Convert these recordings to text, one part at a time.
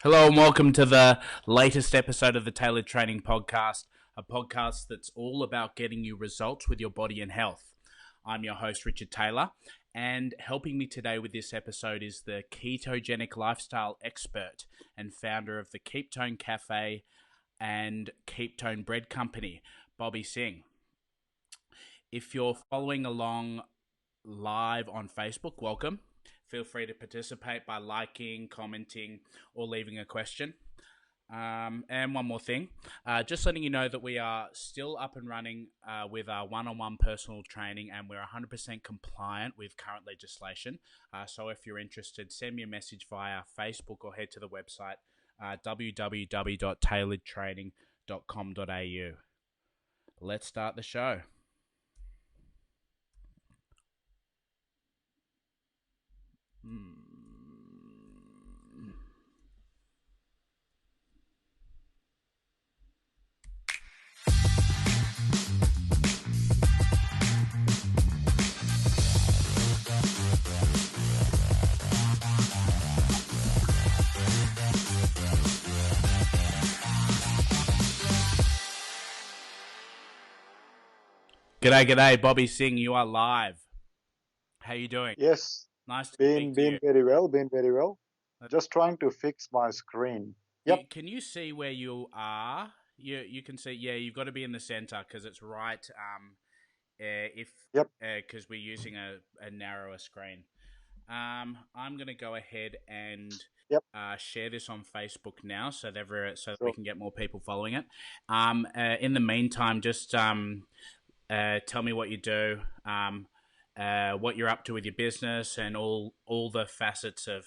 Hello and welcome to the latest episode of the Tailored Training Podcast, a podcast that's all about getting you results with your body and health. I'm your host, Richard Taylor, and helping me today with this episode is the ketogenic lifestyle expert and founder of the Keeptone Cafe and Keeptone Bread Company, Bobby Singh. If you're following along live on Facebook, welcome. Feel free to participate by liking, commenting, or leaving a question. And one more thing, just letting you know that we are still up and running with our one-on-one personal training, and we're 100% compliant with current legislation. So if you're interested, send me a message via Facebook or head to the website www.tailoredtraining.com.au. Let's start the show. G'day, Bobby Singh. You are live. How you doing? Yes, Nice to speak been to you. been very well, been very well. Just trying to fix my screen. Yep, Can you see where you are? You can see. Yeah, you've got to be in the center because it's right. If yep, because we're using a narrower screen. I'm gonna go ahead and yep. share this on Facebook now, so so that we So, can get more people following it. In the meantime, just tell me what you do, what you're up to with your business, and all the facets of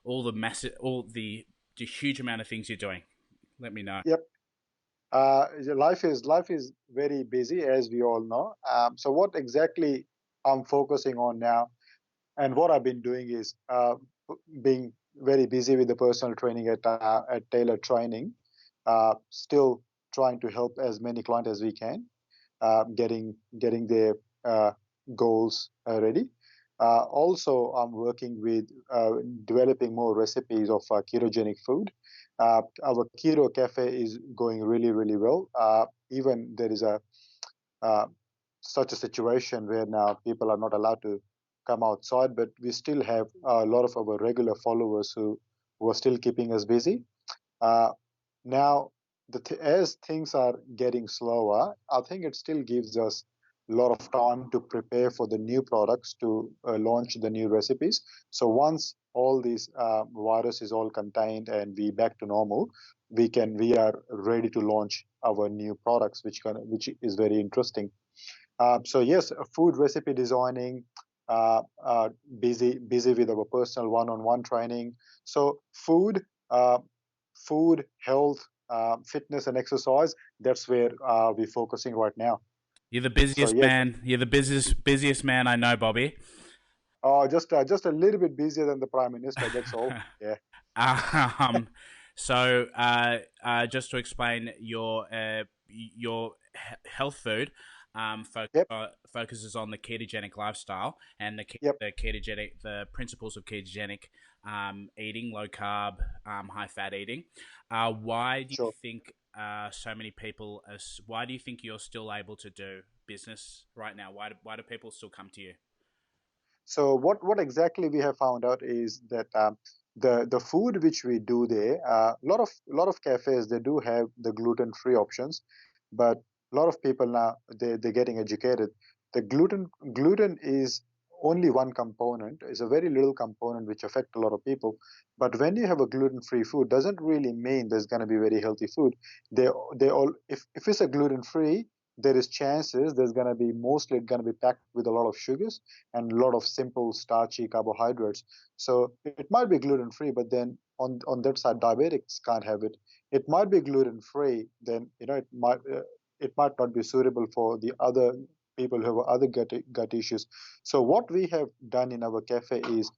all the huge amount of things you're doing. Let me know. yep. Life is very busy, as we all know. So, what exactly I'm focusing on now, and what I've been doing is being very busy with the personal training at Taylor Training. Still trying to help as many clients as we can, getting their uh, goals ready. Also, I'm working with developing more recipes of ketogenic food. Our keto cafe is going really, really well. Even there is a uh, such a situation where now people are not allowed to come outside, but we still have a lot of our regular followers who are still keeping us busy. Uh, Now, as things are getting slower, I think it still gives us a lot of time to prepare for the new products to launch the new recipes. So once all these virus is all contained and we back to normal, we are ready to launch our new products, which is very interesting. So yes, food recipe designing, uh, uh, busy with our personal one-on-one training. So uh, food, health, fitness, and exercise. That's where we're focusing right now. You're the So busiest yes, man. You're the busiest man I know, Bobby. just a little bit busier than the prime minister. That's all. Yeah. um, just to explain, your health food Yep. focuses on the ketogenic lifestyle and Yep. the principles of ketogenic eating, low carb, high fat eating. Why do you Sure. think so many people? Why do you think you're still able to do business right now? Why do people still come to you? So what exactly we have found out is that the food which we do there, a lot of cafes they do have the gluten free options, but a lot of people now they're getting educated. The gluten is only one component, is a very little component which affect a lot of people. But when you have a gluten free food, doesn't really mean there's going to be very healthy food. They all if it's a gluten free, there is chances there's going to be mostly going to be packed with a lot of sugars and a lot of simple starchy carbohydrates. So it might be gluten free, but then on that side, diabetics can't have it. It might be gluten free, then it might not be suitable for the other people who have other gut issues. So what we have done in our cafe is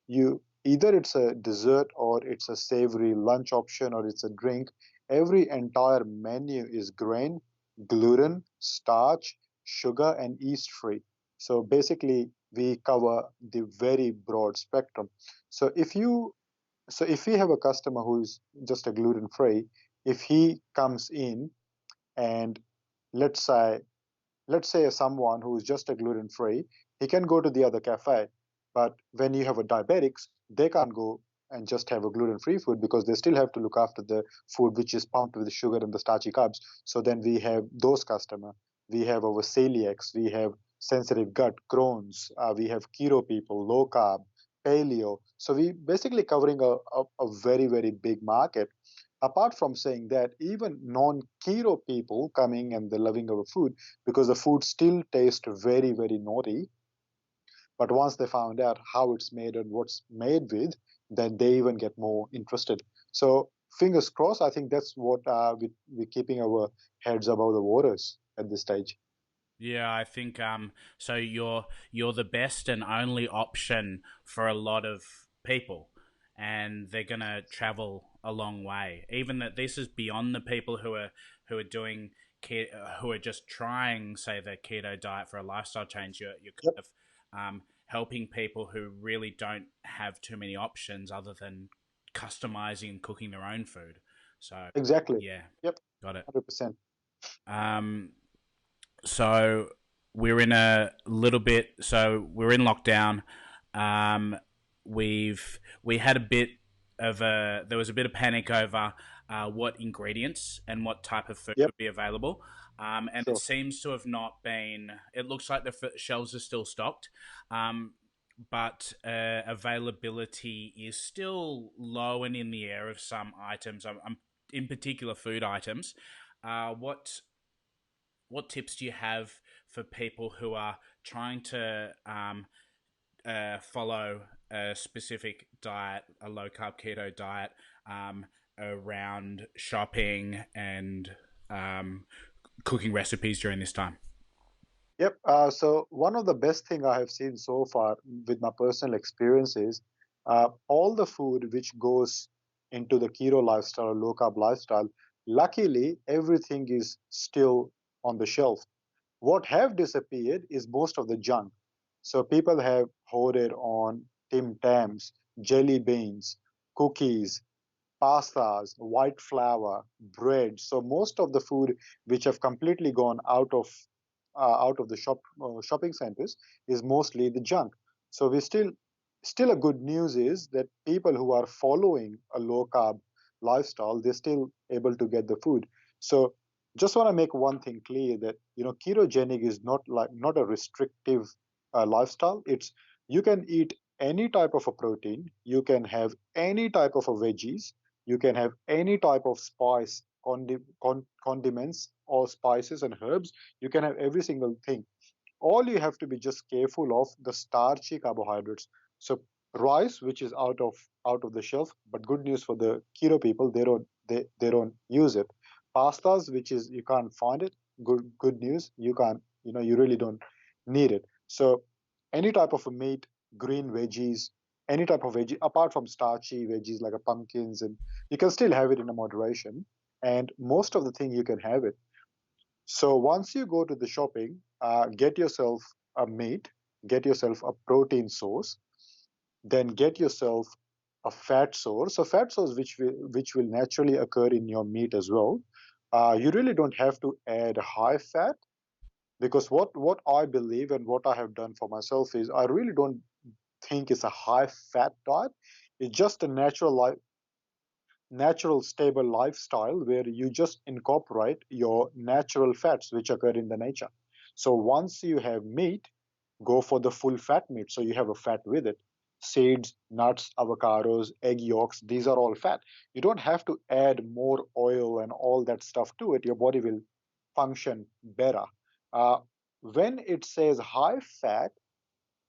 you either it's a dessert or it's a savory lunch option or it's a drink. Every entire menu is grain, gluten, starch, sugar, and yeast free. So basically, we cover the very broad spectrum. So if you So if we have a customer who is just a gluten free, if he comes in and let's say let's say someone who is just a gluten free, he can go to the other cafe. But when you have a diabetics, they can't go and just have a gluten free food because they still have to look after the food which is pumped with the sugar and the starchy carbs. So then we have those customer. We have our celiacs, we have sensitive gut, Crohn's, we have keto people, low carb, paleo. So we basically covering a very, very big market. Apart from saying that, even non-keto people coming and they're loving our food because the food still tastes very, very naughty. But once they found out how it's made and what's made with, then they even get more interested. So fingers crossed. I think that's what we're keeping our heads above the waters at this stage. Yeah, I think so you're the best and only option for a lot of people, and they're going to travel a long way. Even that this is beyond the people who are doing who are just trying, say, the keto diet for a lifestyle change. You're Yep, kind of helping people who really don't have too many options other than customizing and cooking their own food. So exactly. yeah, Yep, got it. 100%. Um, so we're in a little bit. So we're in lockdown. Um, we had a bit of a there was a bit of panic over what ingredients and what type of food Yep, would be available. And it sure. seems to have not been. It looks like the shelves are still stocked, but availability is still low and in the air of some items. I'm in particular food items. What tips do you have for people who are trying to follow a specific diet, a low carb keto diet, around shopping and um, cooking recipes during this time? Yep. So one of the best thing I have seen so far with my personal experience is all the food which goes into the keto lifestyle, low carb lifestyle. Luckily, everything is still on the shelf. What have disappeared is most of the junk. So people have hoarded on Tim Tams, jelly beans, cookies, pastas, white flour, bread. So most of the food which have completely gone out of the shopping centers is mostly the junk. So we still a good news is that people who are following a low carb lifestyle, they're still able to get the food. So just want to make one thing clear that ketogenic is not a restrictive lifestyle. It's you can eat any type of a protein, you can have any type of a veggies, you can have any type of condiments or spices and herbs. You can have every single thing. All you have to be just careful of the starchy carbohydrates. So rice, which is out of the shelf, but good news for the keto people, they don't use it. Pastas, which is you can't find it. Good news, you can't. You really don't need it. So any type of a meat, green veggies, any type of veggie apart from starchy veggies like a pumpkins, and you can still have it in a moderation. And most of the thing you can have it. So once you go to the shopping, get yourself a meat, get yourself a protein source, then get yourself a fat source. So fat source which will naturally occur in your meat as well. You really don't have to add high fat because what I believe and what I have done for myself is I really don't think it's a high fat diet. It's just a natural stable lifestyle where you just incorporate your natural fats which occur in the nature. So once you have meat, go for the full fat meat, so you have a fat with it. Seeds, nuts, avocados, egg yolks, these are all fat. You don't have to add more oil and all that stuff to it. Your body will function better. When it says high fat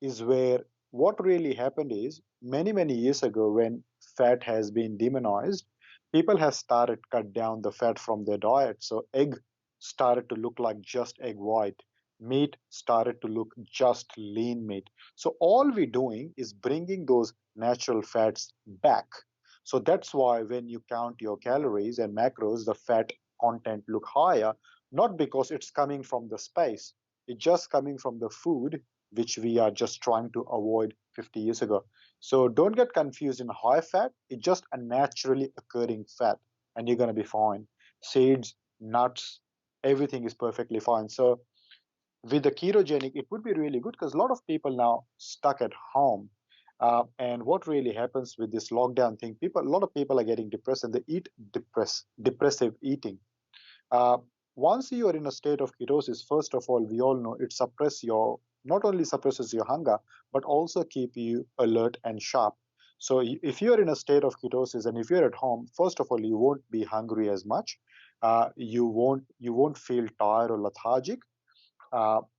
is where what really happened is many years ago when fat has been demonized, people have started cut down the fat from their diet. So egg started to look like just egg white, meat started to look just lean meat. So all we're doing is bringing those natural fats back. So that's why when you count your calories and macros, the fat content look higher, not because it's coming from the space, it's just coming from the food which we are just trying to avoid 50 years ago. So don't get confused in high fat. It's just a naturally occurring fat, and you're going to be fine. Seeds, nuts, everything is perfectly fine. So with the ketogenic, it would be really good because a lot of people now stuck at home. And what really happens with this lockdown thing, a lot of people are getting depressed and they eat depressive eating. Uh, Once you are in a state of ketosis, first of all, we all know it not only suppresses your hunger, but also keep you alert and sharp. So if you're in a state of ketosis and if you're at home, first of all, you won't be hungry as much. You won't feel tired or lethargic.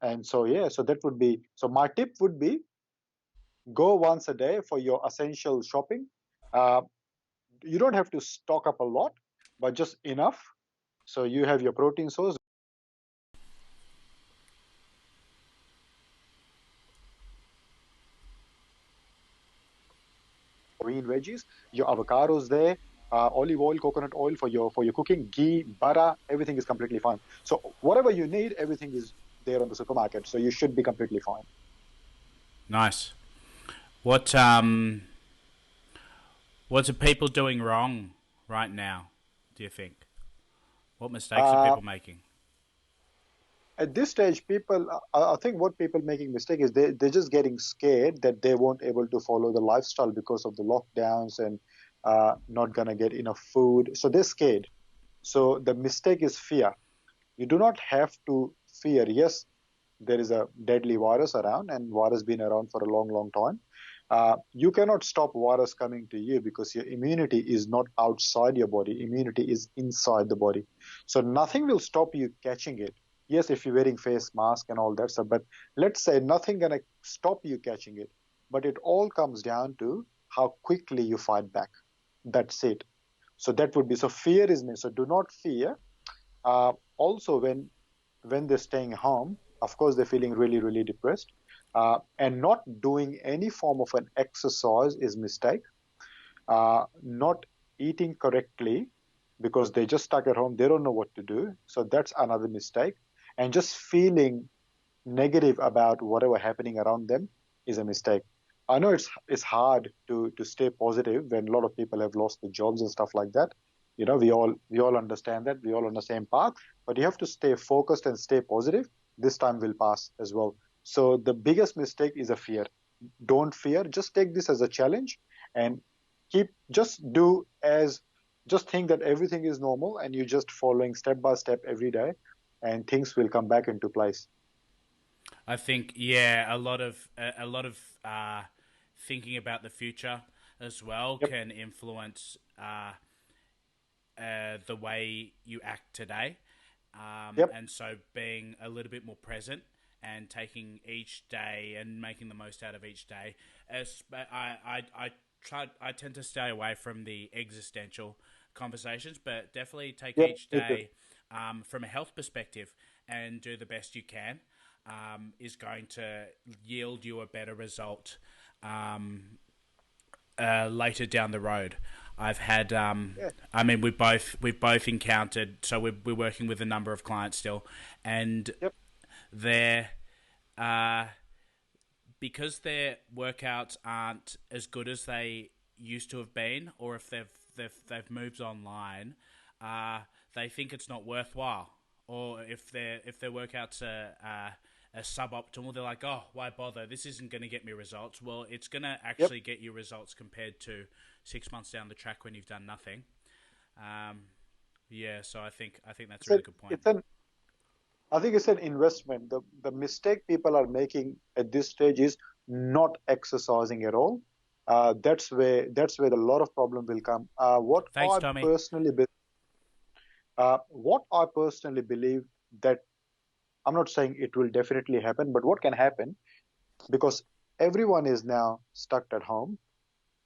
And so yeah, so that would be so my tip would be go once a day for your essential shopping. Uh, you don't have to stock up a lot, but just enough. So you have your protein source, green veggies, your avocados there, olive oil, coconut oil for your cooking, ghee, butter, everything is completely fine. So whatever you need, everything is there on the supermarket. So you should be completely fine. Nice. What are people doing wrong right now? Do you think? What mistakes are Uh, people making? at this stage, I think what people making mistake is they're just getting scared that they won't able to follow the lifestyle because of the lockdowns and not gonna get enough food. So they're scared. So the mistake is fear. You do not have to fear. Yes, there is a deadly virus around, and virus been around for a long, long time. You cannot stop virus coming to you because your immunity is not outside your body. Immunity is inside the body. So nothing will stop you catching it. Yes, if you're wearing face mask and all that stuff, but let's say nothing gonna stop you catching it. But it all comes down to how quickly you fight back. That's it. So that would be so fear is me. So do not fear. Also, when they're staying home, of course, they're feeling really, really depressed. And not doing any form of an exercise is mistake. Not eating correctly because they just stuck at home, they don't know what to do. So that's another mistake. And just feeling negative about whatever happening around them is a mistake. I know it's hard to stay positive when a lot of people have lost their jobs and stuff like that. We all understand that. We all on the same path, but you have to stay focused and stay positive. This time will pass as well. So the biggest mistake is a fear. Don't fear. Just take this as a challenge and keep just do as just think that everything is normal and you're just following step by step every day and things will come back into place. I think yeah, a lot of thinking about the future as well Yep. can influence the way you act today, Yep. and so being a little bit more present and taking each day and making the most out of each day. As I tend to stay away from the existential conversations, but definitely take Yep. each Me too. day from a health perspective and do the best you can. Is going to yield you a better result later down the road. I've had, Yeah. I mean, we've both encountered. So we're working with a number of clients still, and Yep. they're uh, because their workouts aren't as good as they used to have been, or if they've moved online, uh, they think it's not worthwhile. Or if their workouts are suboptimal, they're like, oh, why bother? This isn't going to get me results. Well, it's going to Yep. actually get you results compared to 6 months down the track when you've done nothing. Um, yeah, so I think that's a It's an really good point. it's an I think it's an investment. The mistake people are making at this stage is not exercising at all. That's where a lot of problem will come. Thanks, Tommy. What I personally believe that I'm not saying it will definitely happen, but what can happen because everyone is now stuck at home.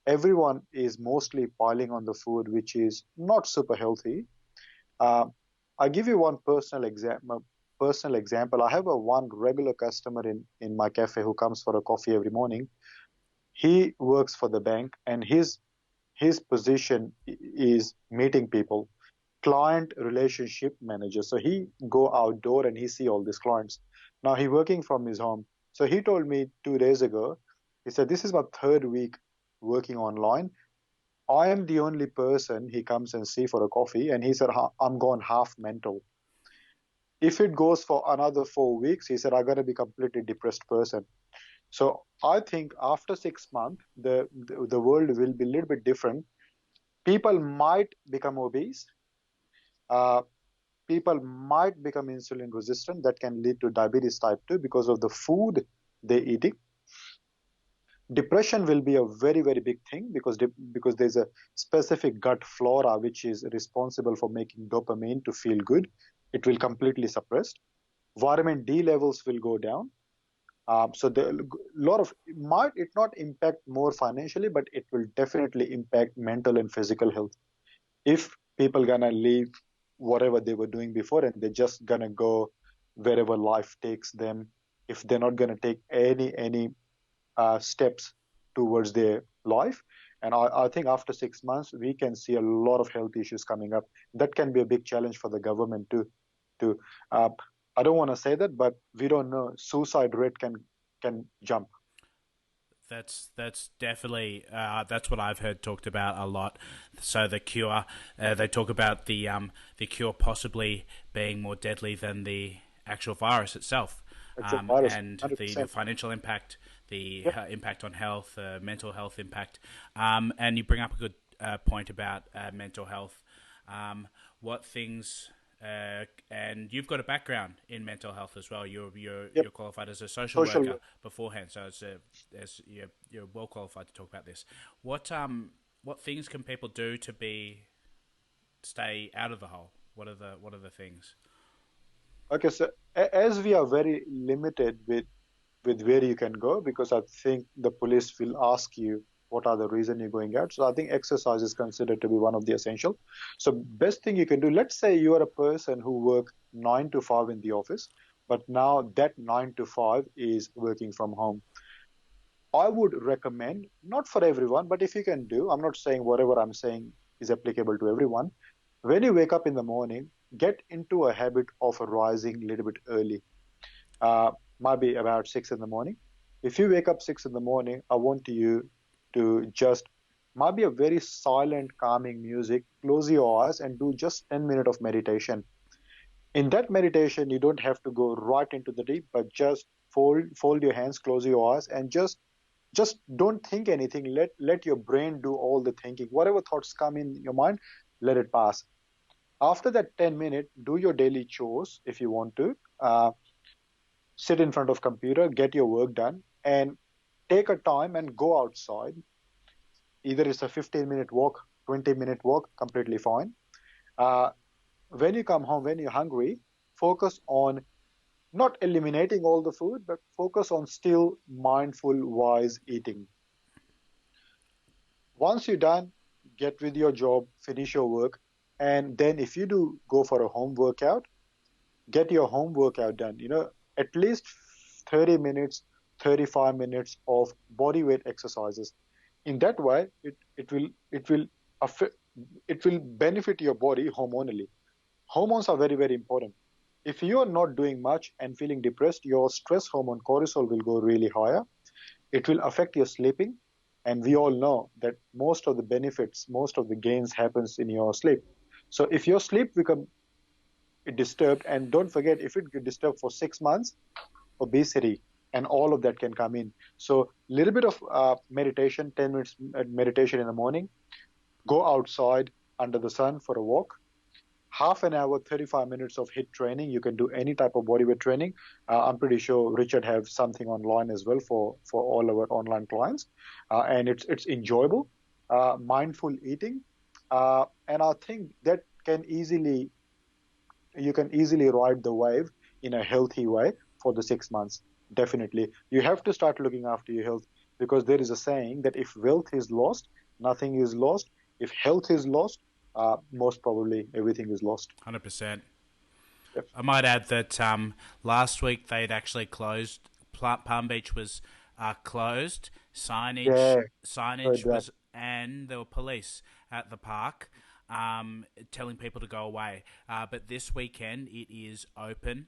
Everyone is mostly piling on the food, which is not super healthy. Uh, I give you one personal example. Personal example. I have a one regular customer in my cafe who comes for a coffee every morning. He works for the bank, and his position is meeting people, client relationship manager. So he go outdoor and he see all these clients. Now he working from his home. So he told me 2 days ago. He said, this is my third week working online. I am the only person he comes and see for a coffee. And he said, I'm gone half mental. If it goes for another 4 weeks, he said, I'm going to be completely depressed person. So I think after 6 months, the world will be a little bit different. People might become obese. Uh, People might become insulin resistant. That can lead to diabetes type 2 because of the food they're eating. Depression will be a very, very big thing because there's a specific gut flora which is responsible for making dopamine to feel good. It will completely suppressed. Vitamin D levels will go down. So the lot of might it not impact more financially, but it will definitely impact mental and physical health. If people gonna leave whatever they were doing before and they're just gonna go wherever life takes them, if they're not gonna take any steps towards their life. And I think after 6 months, we can see a lot of health issues coming up. That can be a big challenge for the government too. To I don't want to say that, but we don't know. Suicide rate can jump. That's definitely that's what I've heard talked about a lot. So the cure, they talk about the cure possibly being more deadly than the actual virus itself, It's a virus, and the 100%. financial impact, the Yeah, impact on health, mental health impact, and you bring up a good point about mental health. What things and you've got a background in mental health as well. yep. You're qualified as a social Social worker work. beforehand, so you're well qualified to talk about this. What things can people do to be stay out of the hole? What are the things? Okay, so as we are very limited with where you can go, because I think the police will ask you what are the reason you're going out. So I think exercise is considered to be one of the essential. So best thing you can do, let's say you are a person who work 9 to 5 in the office, but now that 9 to 5 is working from home. I would recommend, not for everyone, but if you can do, I'm not saying whatever I'm saying is applicable to everyone. When you wake up in the morning, get into a habit of rising a little bit early, uh, maybe about 6 in the morning. If you wake up 6 in the morning, I want you to just maybe a very silent, calming music, close your eyes and do just 10 minutes of meditation. In that meditation, you don't have to go right into the deep, but just fold your hands, close your eyes, and just don't think anything. Let your brain do all the thinking. Whatever thoughts come in your mind, let it pass. After that 10 minutes, do your daily chores if you want to. Sit in front of computer, get your work done, and take a time and go outside. Either it's a 15-minute walk, 20-minute walk, completely fine. Uh, when you come home, when you're hungry, focus on not eliminating all the food, but focus on still mindful, wise eating. Once you're done, get with your job, finish your work, and then if you do go for a home workout, get your home workout done. At least 30 minutes, 35 minutes of body weight exercises. In that way, it will affect, it will benefit your body hormonally. Hormones are very, very important. If you are not doing much and feeling depressed, your stress hormone cortisol will go really higher. It will affect your sleeping, and we all know that most of the benefits, most of the gains happens in your sleep. So if your sleep become disturbed, and don't forget, if it get disturbed for 6 months, obesity and all of that can come in. So little bit of meditation, 10 minutes meditation in the morning, go outside under the sun for a walk, half an hour, 35 minutes of hit training. You can do any type of bodyweight training. I'm pretty sure Richard have something online as well for all our online clients, and it's enjoyable. Mindful eating, and I think that can easily you can easily ride the wave in a healthy way for the 6 months. Definitely, you have to start looking after your health, because there is a saying that if wealth is lost, nothing is lost. If health is lost, most probably everything is lost. 100%. Yep. I might add that last week they'd actually closed. Palm Beach was closed. Yeah, heard Signage that. was, and there were police at the park telling people to go away. But this weekend it is open.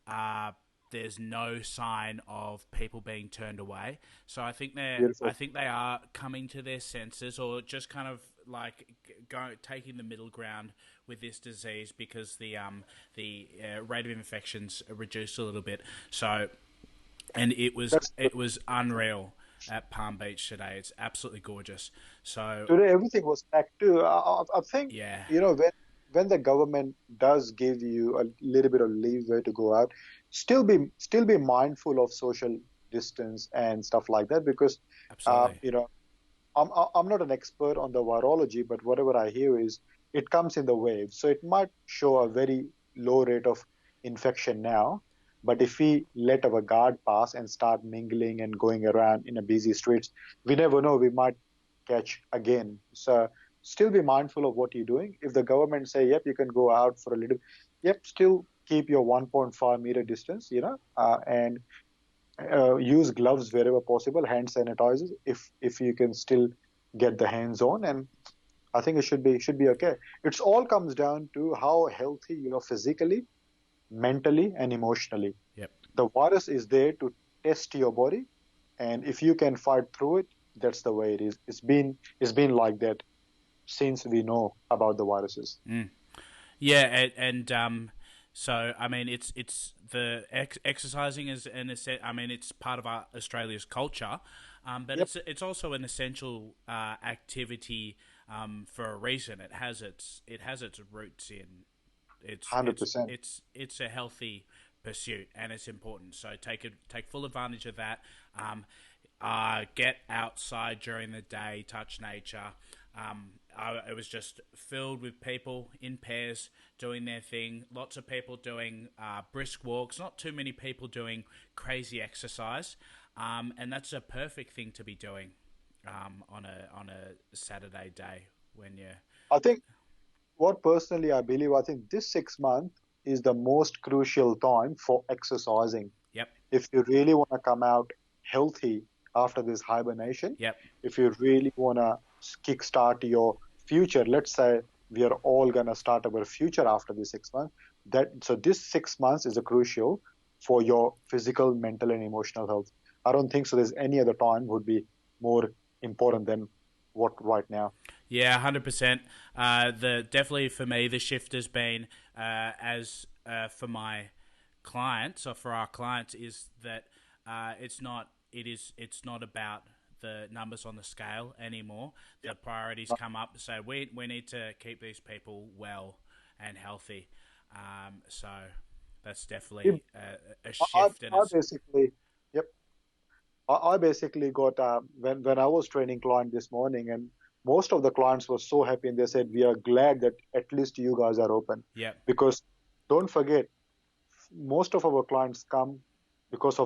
Uh, there's no sign of people being turned away. So I Beautiful. think they are coming to their senses, or just kind of like taking the middle ground with this disease, because the rate of infections reduced a little bit. So, and That's it was unreal at Palm Beach today. It's absolutely gorgeous. So Today everything was packed too. I think yeah, when the government does give you a little bit of leeway to go out, still be mindful of social distance and stuff like that, because absolutely. you know I'm not an expert on the virology, but whatever I hear is it comes in the waves. So it might show a very low rate of infection now, but if we let our guard pass and start mingling and going around in a busy streets, we never know, we might catch again. So still be mindful of what you're doing. If the government say, yep, you can go out for a little, yep, still keep your 1.5 meter distance, and use gloves wherever possible, hand sanitizers if you can still get the hands on, and I think it should be okay. It's all comes down to how healthy you are physically, mentally, and emotionally. Yep. The virus is there to test your body, and if you can fight through it, that's the way it is. It's been like that since we know about the viruses. Mm. Yeah, so I mean, it's the exercising is I mean, it's part of our Australia's culture, but Yep, it's also an essential activity for a reason. It has its roots in 100%. it's a healthy pursuit, and it's important. So take full advantage of that. Get outside during the day, touch nature. It was just filled with people in pairs doing their thing. Lots of people doing brisk walks. Not too many people doing crazy exercise, and that's a perfect thing to be doing on a Saturday day when you. I think what personally I believe, I think this 6 month is the most crucial time for exercising. Yep. If you really want to come out healthy after this hibernation, Yep. if you really want to kickstart your future, let's say we are all going to start our future after this 6 months. So this 6 months is a crucial for your physical, mental, and emotional health. I don't think so. There's any other time would be more important than what right now. Yeah, 100%. The definitely for me, the shift has been as for my clients, or for our clients, is that it's not about the numbers on the scale anymore. The Yep. priorities come up, so we need to keep these people well and healthy. So that's definitely a I, shift, and I it's basically, yep. I basically got when I was training client this morning, and most of the clients were so happy, and they said, "We are glad that at least you guys are open," yeah. because don't forget, most of our clients come because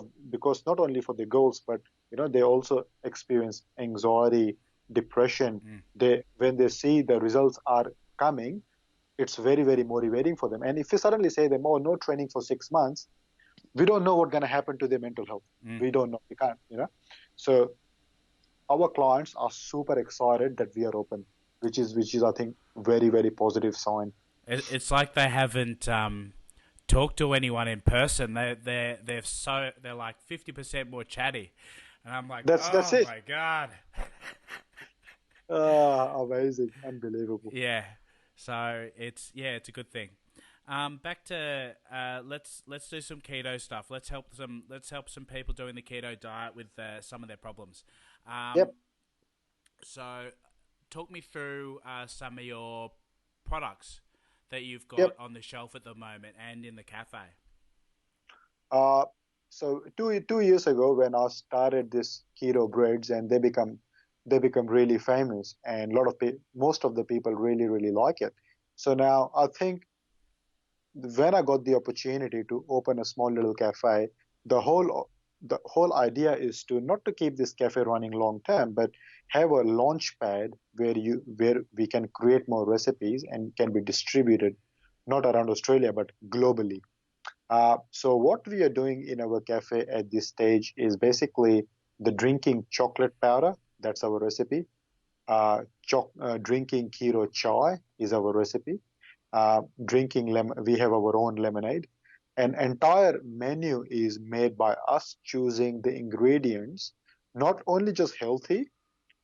not only for the goals, but they also experience anxiety, depression. Mm. They when they see the results are coming, it's very very motivating for them. And if you suddenly say them, "Oh, no training for 6 months," we don't know what's going to happen to their mental health. Mm. We don't know. We can't. So our clients are super excited that we are open, which is I think very very positive sign. It's like they haven't talked to anyone in person. They're like 50% more chatty, and I'm like, That's oh it. my god, Amazing, unbelievable. yeah. So it's a good thing. Back to let's do some keto stuff. Let's help some people doing the keto diet with some of their problems. Um, Yep. so talk me through some of your products that you've got Yep. on the shelf at the moment and in the cafe. Uh, so 2 years ago, when I started this keto breads, and they become really famous, and most of the people really really like it. So now I think when I got the opportunity to open a small little cafe, the whole idea is to not to keep this cafe running long term, but have a launch pad where we can create more recipes and can be distributed not around Australia but globally. So what we are doing in our cafe at this stage is basically the drinking chocolate powder. That's our recipe. Drinking keto chai is our recipe. We have our own lemonade. An entire menu is made by us choosing the ingredients, not only just healthy,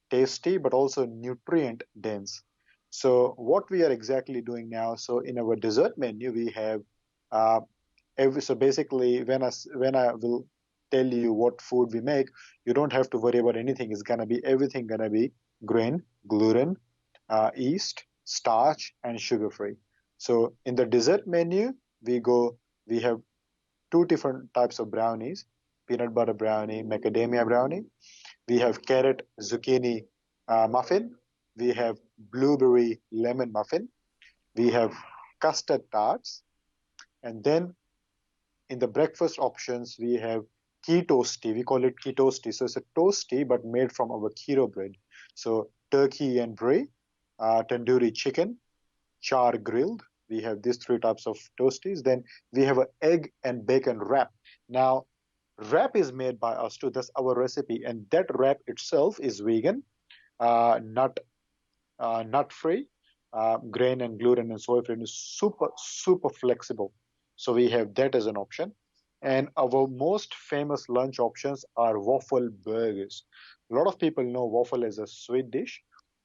tasty, but also nutrient dense. So what we are exactly doing now, so in our dessert menu, we have uh, so basically when I will tell you what food we make, you don't have to worry about anything. It's gonna be everything gonna be grain, gluten, yeast, starch, and sugar free. So in the dessert menu, we have two different types of brownies: peanut butter brownie, macadamia brownie. We have carrot zucchini muffin. We have blueberry lemon muffin. We have custard tarts. And then in the breakfast options, we have ketoasty. We call it ketoasty. So it's a toasty, but made from our keto bread. So turkey and brie, tandoori chicken, char grilled. We have these three types of toasties. Then we have an egg and bacon wrap. Now, wrap is made by us too. That's our recipe. And that wrap itself is vegan, nut nut free, grain and gluten and soy free, is super flexible. So we have that as an option. And our most famous lunch options are waffle burgers. A lot of people know waffle as a sweet dish,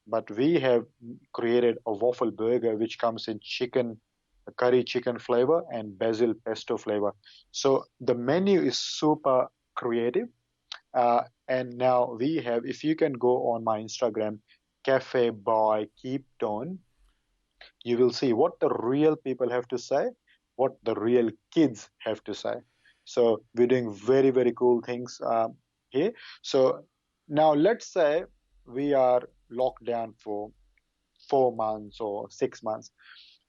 but we have created a waffle burger which comes in chicken, curry chicken flavor and basil pesto flavor. So the menu is super creative. And now we have, if you can go on my Instagram, Cafe by Keeptone, you will see what the real people have to say, what the real kids have to say. So we're doing very, very cool things here. So now let's say we are locked down for 4 months or 6 months.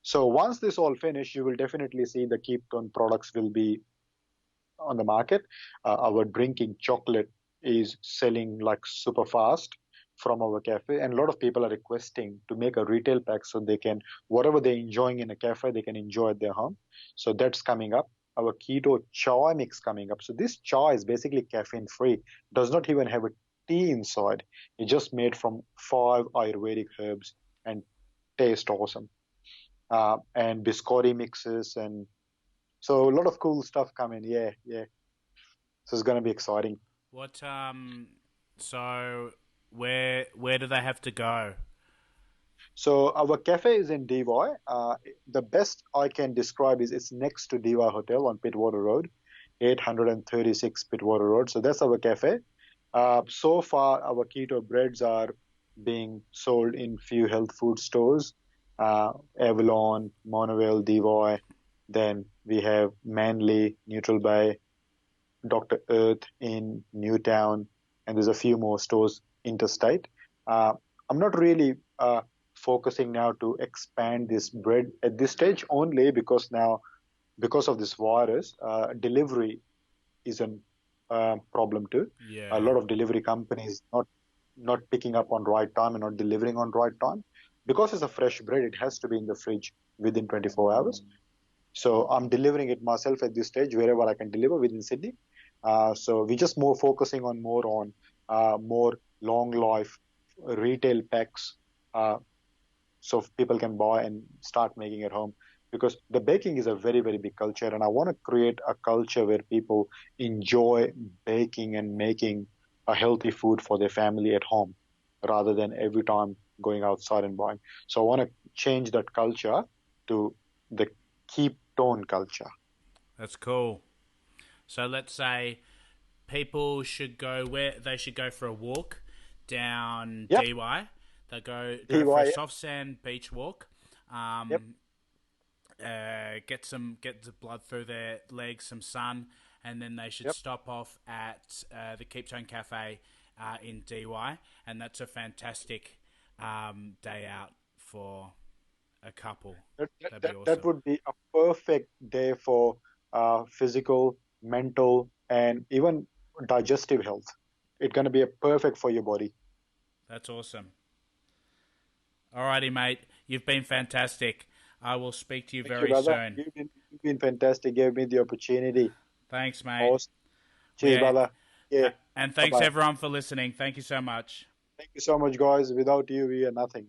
So once this all finish, you will definitely see the Keeptone products will be on the market. Our drinking chocolate is selling like super fast from our cafe, and a lot of people are requesting to make a retail pack so they can, whatever they're enjoying in a cafe, they can enjoy at their home. So that's coming up. Our keto chai mix coming up. So this chai is basically caffeine free, does not even have a tea inside. It's just made from 5 Ayurvedic herbs and taste awesome. And biscotti mixes, and so a lot of cool stuff coming. Yeah, yeah. So it's going to be exciting. What so where do they have to go? So our cafe is in DY. The best I can describe is it's next to DY Hotel on Pittwater Road, 836 Pittwater Road. So that's our cafe. So far, our keto breads are being sold in few health food stores, Avalon, Monavale, DY. Then we have Manly, Neutral Bay, Dr. Earth in Newtown, and there's a few more stores interstate. I'm not really focusing now to expand this bread at this stage, only because now, because of this virus, delivery is a problem too. A Yeah. lot of delivery companies not picking up on right time and not delivering on right time. Because it's a fresh bread, it has to be in the fridge within 24 hours. So I'm delivering it myself at this stage wherever I can deliver within Sydney. So we're just more focusing on more long life retail packs, uh, so people can buy and start making at home. Because the baking is a very, very big culture, and I want to create a culture where people enjoy baking and making a healthy food for their family at home, rather than every time going outside and buying. So I want to change that culture to the keep tone culture. That's cool. So let's say people should go where they should go for a walk down Yep. DY. They go for a DY. soft sand beach walk. Yep. Um, get the blood through their legs, some sun, and then they should Yep. stop off at the Keeptone Cafe in DY, and that's a fantastic day out for a couple. That, that, That'd be that that awesome. would be a perfect day for physical, mental, and even digestive health. It's going to be a perfect for your body. That's awesome. Alrighty, mate. You've been fantastic. I will speak to you Thank you, very brother. soon. You've been fantastic. Gave me the opportunity. Thanks, mate. Awesome. Cheers, brother. Yeah. And Bye thanks bye. everyone for listening. Thank you so much. Thank you so much, guys. Without you, we are nothing.